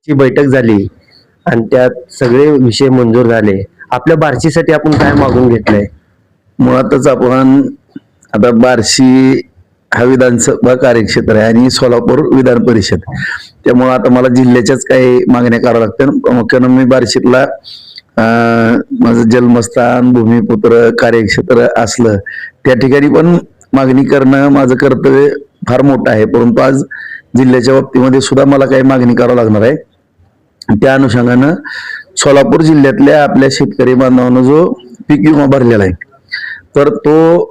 ची बैठक झाली आणि त्यात सगळे विषय मंजूर झाले. आपल्या बार्शीसाठी आपण काय मागून घेतलंय? मुळातच आपण आता बार्शी हा विधानसभा कार्यक्षेत्र आहे आणि सोलापूर विधान परिषद, त्यामुळे आता मला जिल्ह्याच्याच काही मागण्या कराव्या लागतात. प्रामुख्यानं मी बार्शीतला माझं जन्मस्थान, भूमिपुत्र, कार्यक्षेत्र असलं त्या ठिकाणी पण मागणी करणं माझं कर्तव्य फार मोठं आहे. परंतु आज जिल्ह्याच्या बाबतीमध्ये सुद्धा मला काही मागणी करावं लागणार आहे. त्या अनुषंगानं सोलापूर जिल्ह्यातल्या आपल्या शेतकरी बांधवांना जो पीक विमा भरलेला आहे, तर तो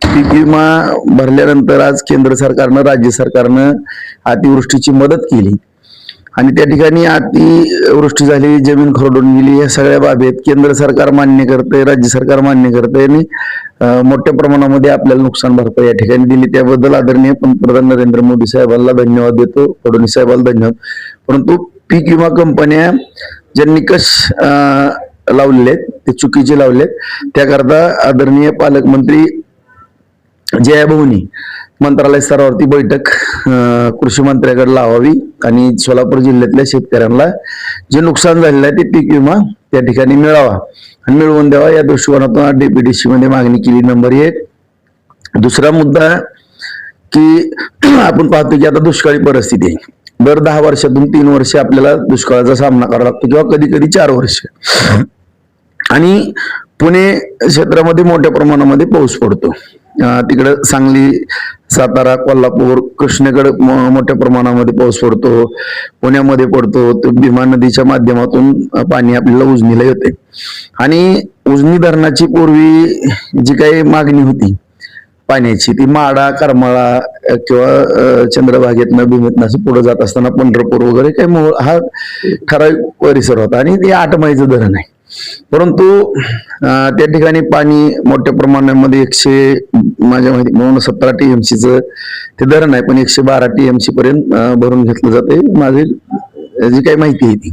पीक विमा भरल्यानंतर आज केंद्र सरकारनं, राज्य सरकारनं अतिवृष्टीची मदत केली आणि त्या ठिकाणी अतिवृष्टी झाली, जमीन खरडून गेली. या सगळ्या बाबी आहेत. केंद्र सरकार मान्य करते, राज्य सरकार मान्य करते आणि मोठ्या प्रमाणामध्ये आपल्याला नुकसान भरपाई या ठिकाणी दिली. त्याबद्दल आदरणीय पंतप्रधान नरेंद्र मोदी साहेबांना धन्यवाद देतो, फडणवीस साहेबांना धन्यवाद. परंतु पीक विमा कंपन्या जे निकष लावलेले आहेत ते चुकीचे लावलेत. त्याकरता आदरणीय पालकमंत्री जयाभाऊनी मंत्रालय स्तरावरती बैठक कृषी मंत्र्याकडे लावावी आणि सोलापूर जिल्ह्यातल्या शेतकऱ्यांना जे नुकसान झालेलं आहे ते पीक विमा त्या ठिकाणी मिळावा आणि मिळवून द्यावा, या दृष्टिकोनातून DPDC मध्ये मागणी केली. नंबर 1. दुसरा मुद्दा की आपण पाहतो की आता दुष्काळी परिस्थिती आहे. दर 10 वर्षातून 3 वर्ष आपल्याला दुष्काळाचा सामना करावा लागतो किंवा कधी कधी 4 वर्ष. आणि पुणे क्षेत्रामध्ये मोठ्या प्रमाणामध्ये पाऊस पडतो. तिकडे सांगली, सातारा, कोल्हापूर, कृष्णेकडे मोठ्या प्रमाणामध्ये पाऊस पडतो, पुण्यामध्ये पडतो. तो भीमा नदीच्या माध्यमातून पाणी आपल्याला उजनीला येते आणि उजनी धरणाची पूर्वी जी काही मागणी होती पाण्याची, ती माडा, करमाळा किंवा चंद्रभागेतनं, भीमेतनं असं पुढे जात असताना पंढरपूर वगैरे काही हा ठराविक परिसर होता आणि ते 8 मैचं धरण आहे. परंतु त्या ठिकाणी पाणी मोठ्या प्रमाणामध्ये माझ्या माहिती 17 TMCचं ते धरण आहे, पण 112 TMC पर्यंत भरून घेतलं जाते, माझी जी काही माहिती आहे ती.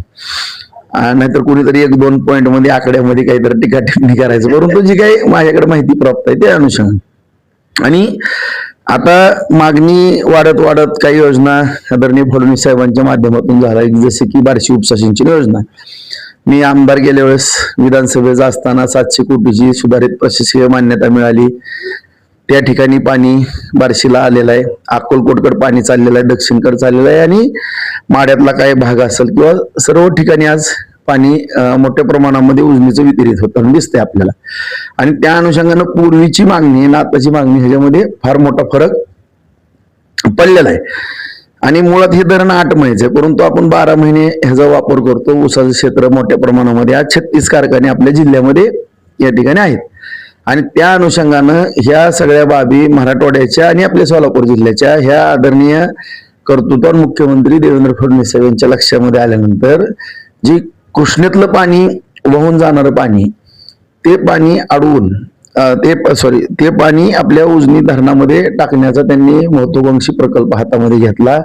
नाहीतर कुणीतरी 1-2 पॉइंट मध्ये आकड्यामध्ये काहीतरी टीका टिप्पणी करायचं. परंतु जी काही माझ्याकडे माहिती प्राप्त आहे त्या अनुषंगाने आणि आता मागणी वाढत वाढत काही योजना आदरणीय फडणवीस साहेबांच्या माध्यमातून झाल्या, जसे की बार्शी उपसा सिंचन योजना. मी आमदार गेल्या वेळेस विधानसभेचा असताना 700 कोटीची सुधारित प्रशासकीय मान्यता मिळाली. त्या ठिकाणी पाणी बार्शीला आलेलं आहे, अक्कलकोटकडे पाणी चाललेलं आहे, दक्षिणकडे चाललेलं आहे आणि माड्यातला काही भाग असेल किंवा सर्व ठिकाणी आज पाणी मोठ्या प्रमाणामध्ये उजनीचं वितरित होताना दिसतंय आपल्याला. आणि त्या अनुषंगानं पूर्वीची मागणी आणि आताची मागणी ह्याच्यामध्ये फार मोठा फरक पडलेला आहे. आणि मुळात हे धरण 8 महिन्याचे, परंतु आपण 12 महिने ह्याचा वापर करतो. ऊसाचं क्षेत्र मोठ्या प्रमाणामध्ये, आज 36 कारखाने आपल्या जिल्ह्यामध्ये या ठिकाणी आहेत आणि त्या अनुषंगानं ह्या सगळ्या बाबी मराठवाड्याच्या आणि आपल्या सोलापूर जिल्ह्याच्या ह्या आदरणीय कर्तृत्वान मुख्यमंत्री देवेंद्र फडणवीस साहेब यांच्या लक्षामध्ये आल्यानंतर जी कृष्णेतलं पाणी वाहून जाणारं पाणी, ते पाणी अडवून ते पाणी आपल्या उजनी धरणामध्ये टाकण्याचा त्यांनी महत्वाकांक्षी प्रकल्प हातामध्ये घेतला.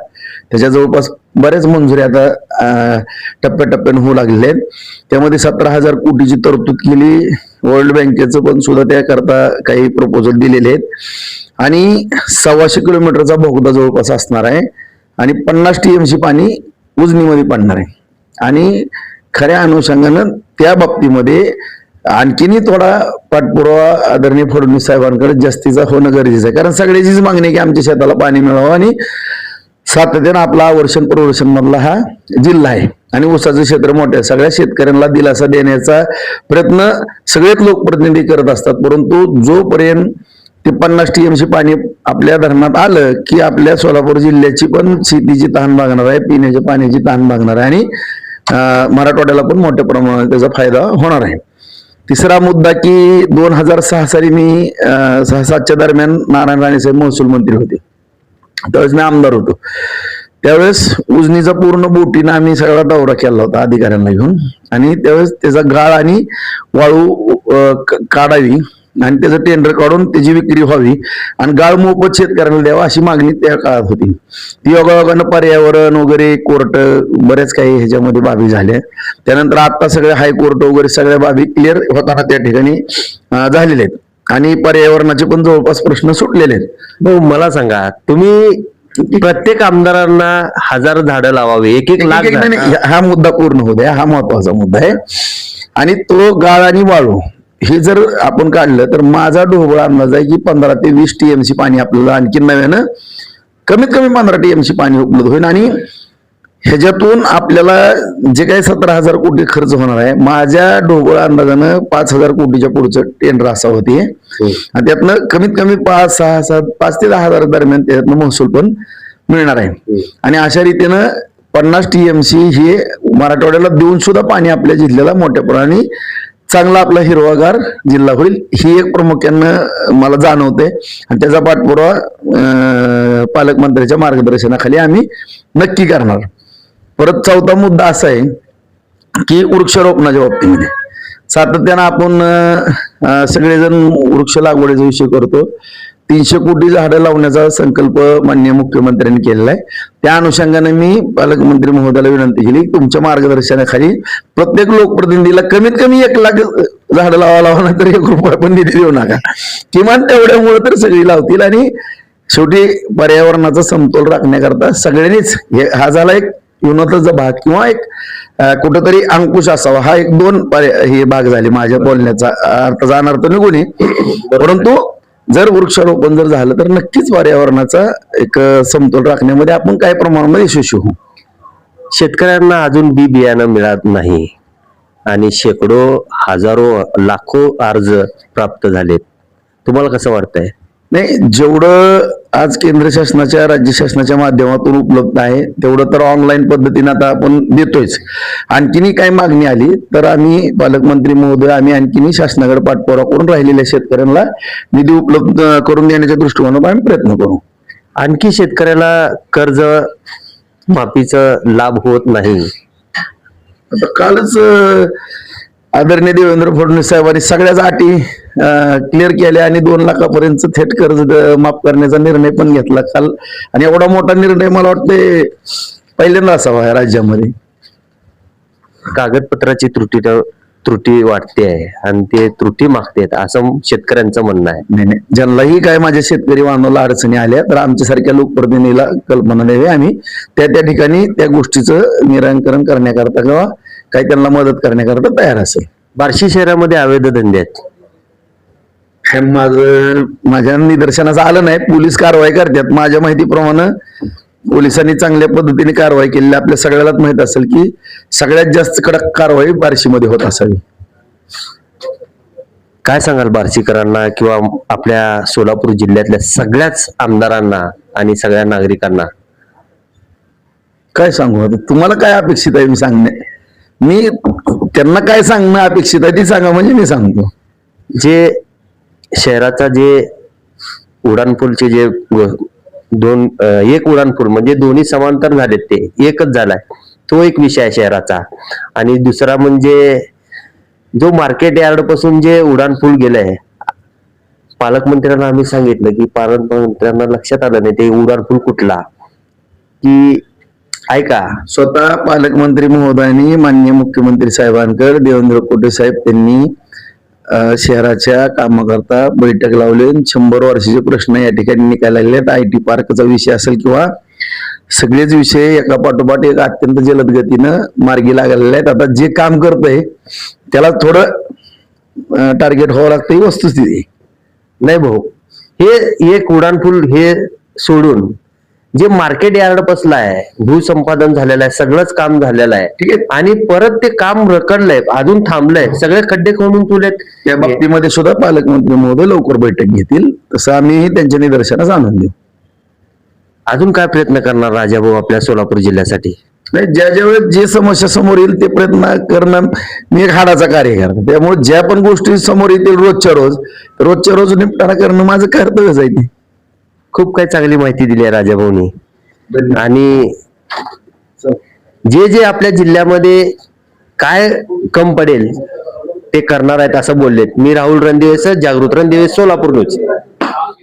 त्याच्या जवळपास बरेच मंजुरी आता टप्प्याटप्प्याने होऊ लागलेले आहेत. त्यामध्ये 17,000 कोटीची तरतूद केली. वर्ल्ड बँकेचं पण सुद्धा त्याकरता काही प्रपोजल दिलेले आहेत आणि 125 किलोमीटरचा बोगदा जवळपास असणार आहे आणि 50 TMC पाणी उजनीमध्ये पडणार आहे. आणि खऱ्या अनुषंगानं त्या बाबतीमध्ये आणखीनही थोडा पाठपुरावा आदरणीय फडणवीस साहेबांकडे जास्तीचा होणं गरजेचं आहे. कारण सगळ्याचीच मागणी आहे की आमच्या शेताला पाणी मिळावं आणि सातत्यानं आपला आवर्षण प्रवर्षण मधला हा जिल्हा आहे आणि ऊसाचं क्षेत्र मोठं आहे. सगळ्या शेतकऱ्यांना दिलासा देण्याचा प्रयत्न सगळेच लोकप्रतिनिधी करत असतात. परंतु जोपर्यंत ते 50 TMC पाणी आपल्या धरणात आलं की आपल्या सोलापूर जिल्ह्याची पण शेतीची तहान भागणार आहे, पिण्याच्या पाण्याची तहान भागणार आहे आणि मराठवाड्याला पण मोठ्या प्रमाणात त्याचा फायदा होणार आहे. तिसरा मुद्दा की 2006 साली मी 6-7च्या दरम्यान नारायण राणे साहेब महसूल मंत्री होते, त्यावेळेस मी आमदार होतो. त्यावेळेस उजनीचा पूर्ण बोटीनं आम्ही सगळा दौरा केला होता अधिकाऱ्यांना घेऊन आणि त्यावेळेस त्याचा गाळ आणि वाळू काढावी आणि त्याचं टेंडर काढून त्याची विक्री व्हावी आणि गाळ मोफत शेतकऱ्यांना द्यावा अशी मागणी त्या काळात होती. ती योगायोगानं पर्यावरण वगैरे कोर्ट बऱ्याच काही ह्याच्यामध्ये बाबी झाल्या. त्यानंतर आता सगळे हायकोर्ट वगैरे सगळ्या बाबी क्लिअर होताना त्या ठिकाणी झालेले आहेत आणि पर्यावरणाचे पण जवळपास प्रश्न सुटलेले आहेत. भाऊ मला सांगा, तुम्ही प्रत्येक आमदारांना 1000 झाडं लावावे, एक लाख एक- झाडं. नाही, हा मुद्दा पूर्ण होऊ द्या, हा महत्वाचा मुद्दा आहे. आणि तो गाळ आणि वाळू हे जर आपण काढलं तर माझा ढोबळ अंदाज आहे की 15 ते 20 TMC पाणी आपल्याला आणखी नव्यानं कमीत कमी 15 TMC पाणी उपलब्ध होईल. आणि ह्याच्यातून आपल्याला जे काही 17,000 कोटी खर्च होणार आहे, माझ्या ढोबळ अंदाजानं 5,000 कोटीच्या पुढचं टेंडर असा होते. आणि त्यातनं कमीत कमी 5, 6, 7, 5 ते 10,000 दरम्यान त्यातनं महसूल पण मिळणार आहे. आणि अशा रीतीनं 50 TMC हे मराठवाड्याला देऊन सुद्धा पाणी आपल्या जिल्ह्याला मोठ्या प्रमाणे चांगला आपला हिरवागार जिल्हा होईल, ही एक प्रामुख्यानं मला जाणवते. आणि त्याचा पाठपुरावा पालकमंत्र्यांच्या मार्गदर्शनाखाली आम्ही नक्की करणार. परत चौथा मुद्दा असा आहे की वृक्षारोपणाच्या बाबतीमध्ये सातत्यानं आपण सगळेजण वृक्ष लागवडीचा विषय करतो. 300 कोटी झाडं लावण्याचा संकल्प माननीय मुख्यमंत्र्यांनी केलेला आहे. त्या अनुषंगाने मी पालकमंत्री महोदयाला विनंती केली, तुमच्या मार्गदर्शनाखाली प्रत्येक लोकप्रतिनिधीला कमीत कमी 1 लाख झाडं लावा, तर 1 रुपया पण निधी देऊ नका. किमान तेवढ्यामुळे तर सगळी लावतील. आणि शेवटी पर्यावरणाचा समतोल राखण्याकरता सगळ्यांनीच हा झाला एक युनताचा भाग किंवा एक कुठंतरी अंकुश असावा, हा 1-2 हे भाग झाले माझ्या बोलण्याचा अर्थाचा अनर्थ निघून नये. परंतु जर वृक्षारोपण जर झालं तर नक्कीच पर्यावरणाचा एक समतोल राखण्यामध्ये आपण काही प्रमाणामध्ये यशस्वी होऊ. शेतकऱ्यांना अजून बी बियाणं मिळत नाही आणि शेकडो, हजारो, लाखो अर्ज प्राप्त झालेत. तुम्हाला कसं वाटतंय? नाही, जेवढं आज केंद्र शासनाच्या, राज्य शासनाच्या माध्यमातून उपलब्ध आहे तेवढं तर ऑनलाईन पद्धतीने आता आपण देतोयच. आणखीनही काही मागणी आली तर आम्ही पालकमंत्री महोदय आम्ही आणखीनही शासनाकडे पाठपुरावा करून राहिलेल्या शेतकऱ्यांना निधी उपलब्ध करून देण्याच्या दृष्टिकोनातून आम्ही प्रयत्न करू. आणखी शेतकऱ्याला कर्ज माफीचा लाभ होत नाही. आता कालच आदरणीय देवेंद्र फडणवीस साहेबांनी सगळ्याच अटी क्लिअर केल्या आणि 2 लाखापर्यंत थेट कर्ज माफ करण्याचा निर्णय पण घेतला काल. आणि एवढा मोठा निर्णय मला वाटते पहिल्यांदा असावा या राज्यामध्ये. कागदपत्राची त्रुटी वाटते आहे आणि ते त्रुटी मागतेत असं शेतकऱ्यांचं म्हणणं आहे. नाही नाही, ज्यांनाही काय माझ्या शेतकरी बांधवाला अडचणी आल्या तर आमच्यासारख्या लोकप्रतिनिधीला कल्पना द्यावी, आम्ही त्या ठिकाणी त्या गोष्टीचं निराकरण करण्याकरता किंवा काही त्यांना मदत करण्याकरता तयार असेल. बार्शी शहरामध्ये अवैध धंदे आहेत. हे माझ्या निदर्शनास आलं नाही. पोलीस कारवाई करतात. माझ्या माहितीप्रमाणे पोलिसांनी चांगल्या पद्धतीने कारवाई केलेली आपल्या सगळ्यालाच माहित असेल की सगळ्यात जास्त कडक कारवाई बार्शीमध्ये होत असावी. काय सांगाल बार्शीकरांना किंवा आपल्या सोलापूर जिल्ह्यातल्या सगळ्याच आमदारांना आणि सगळ्या नागरिकांना? काय सांगू आता, तुम्हाला काय अपेक्षित आहे मी सांगणे, मी त्यांना काय सांगणं अपेक्षित आहे ते सांगा म्हणजे मी सांगतो. जे शहराचा जे उड्डाणपूलचे जे एक उड्डाणपूल म्हणजे दोन्ही समांतर झालेत, ते एकच झालाय, तो एक विषय आहे शहराचा. आणि दुसरा म्हणजे जो मार्केट यार्ड पासून जे उड्डाणपूल गेलंय, पालकमंत्र्यांना आम्ही सांगितलं की पालकमंत्र्यांना लक्षात आलं नाही ते उड्डाणपूल कुठला, की ऐका स्वतः पालकमंत्री महोदयांनी माननीय मुख्यमंत्री साहेबांकडे देवेंद्र कोटे साहेब त्यांनी शहराच्या कामाकरता बैठक लावली. 100 वर्षाचे प्रश्न या ठिकाणी निकाल लागलेत. IT पार्कचा विषय असेल किंवा सगळेच विषय एका पाठोपाठ एक अत्यंत जलद गतीनं मार्गी लागलेले आहेत. आता जे काम करतंय त्याला थोडं टार्गेट व्हावं लागतं, ही वस्तुस्थिती नाही भाऊ. हे एक उड्डाणपूल हे सोडून जे मार्केट यार्ड बसला आहे, भूसंपादन झालेलं आहे, सगळंच काम झालेलं आहे, ठीक आहे. आणि परत ते काम रखडलंय, अजून थांबलंय, सगळे खड्डे खोडून तुलेत. त्या बाबतीमध्ये सुद्धा पालकमंत्री महोदय लवकर बैठक घेतील, तसं आम्ही त्यांच्या निदर्शनास आणून देऊ. अजून काय प्रयत्न करणार राजाभाऊ आपल्या सोलापूर जिल्ह्यासाठी? नाही, ज्या वेळेस जे समस्या समोर येईल ते प्रयत्न करणं मी एक हाडाचा कार्य करतो. त्यामुळे ज्या पण गोष्टी समोर येतील रोजच्या रोज निपटारा करणं माझं कर्तव्यच आहे. ते खूप काही चांगली माहिती दिली आहे राजाभाऊनी. आणि जे आपल्या जिल्ह्यामध्ये काय कम पडेल ते करणार आहेत असं बोललेत. मी राहुल रणदिवे, जागृत रणदिवे, सोलापूर न्यूज.